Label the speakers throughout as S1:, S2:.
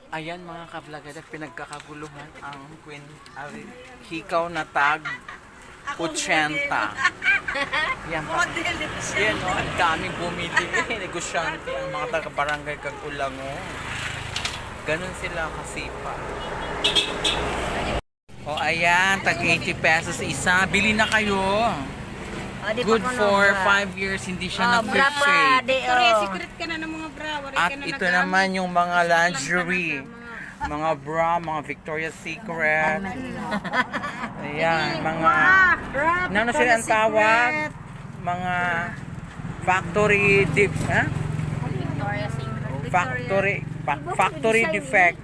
S1: Ayan mga kablagada, pinagkakaguluhan ang Queen Hikaw na tag 80. Yan pa. Yan o, ang daming bumili. Negosyante ang mga taga-barangay Kagulango. Ganun sila kasipa. O ayan, tag 80 pesos isa. Bili na kayo. Good for 5 years, hindi siya nag-fade.
S2: Secret ka na ng mga bra.
S1: At ito naman yung mga lingerie. Mga bra, mga Victoria's Secret. Ayan, mga... Ano sila ang tawag? Mga factory factory defect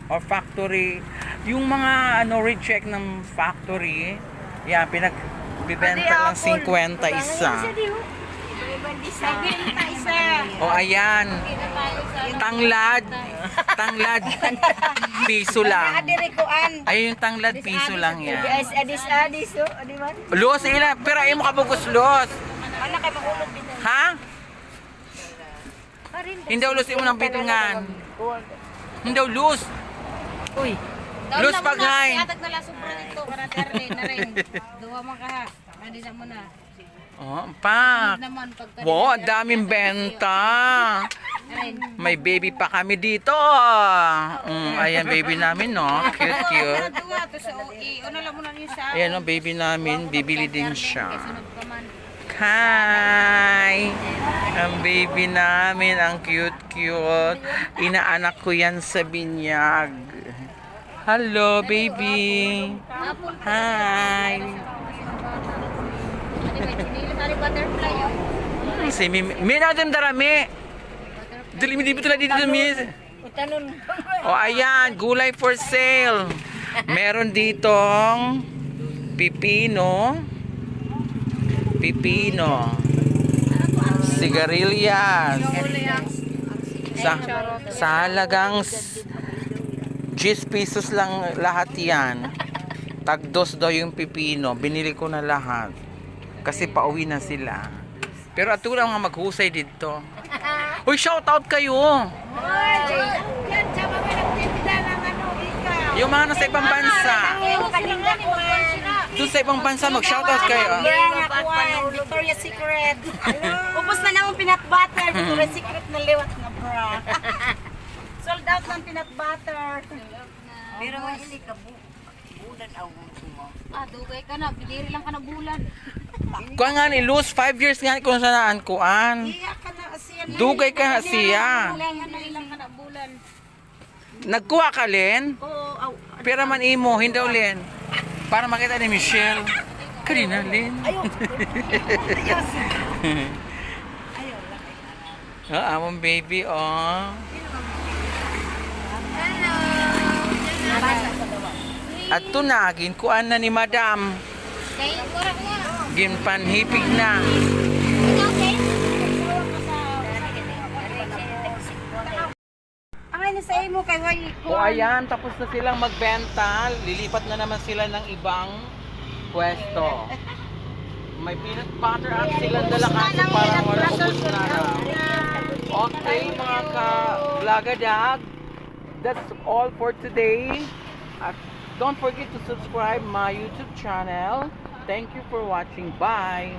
S1: or factory yung mga reject ng factory. Yan, pinagbibenta lang 50 isa. O ayan, tanglad piso lang. Ayun yung tanglad piso lang yan. Los ila, pero ayaw mo kabugos los. Ha? Hindi ulos mo ng bitungan. Hindi ulos.
S2: Uy.
S1: Los paghay.
S2: Atag na la sobra nito karater na rin. Duwa man ka ha. Kanina mo na.
S1: Oh, pak. Wow, ang daming benta. May baby pa kami dito. Ayan, baby namin, no? Cute, cute. Ayan, no, baby namin. Bibili din siya. Hi! Ang baby namin, ang cute, cute. Inaanak ko yan sa binyag. Hello, baby. Hi! Si Mimi natin darami. Dili tula dito mi. O ayan, gulay for sale. Meron ditong pipino, sigarilyas. Sa halagang 10 pesos lang lahat yan. Tagdos daw yung pipino. Binili ko na lahat. Kasi pauwi na sila. Pero ato lang nga maghusay dito. Uy, shout out kayo. Yung mga nasa ibang bansa. Doon sa ibang bansa, mag-shout out kayo.
S2: Victoria's Secret. Upos na naman peanut butter. Victoria's Secret na liwat na bra. Sold out ng peanut butter. Pero hindi ka bulan aw mo. Dugay ka na. Bidiri lang ka na bulan.
S1: Kuha nga ni Luz, 5 years nga kung saan kuan. Dugay ka na siya. Nagkuha ka, Len? Pero man imo, hindi Len. Para makita ni Michelle. Kanina, Len. Among baby, oh. At tunagin, kuan na ni Madam. Ginpanhipig na. O ayan, tapos na silang magbenta. Lilipat na naman sila ng ibang pwesto. May peanut butter at silang dala kaso para wala ubos na raw. Okay mga ka-vlogadag, that's all for today. At don't forget to subscribe my YouTube channel. Thank you for watching. Bye!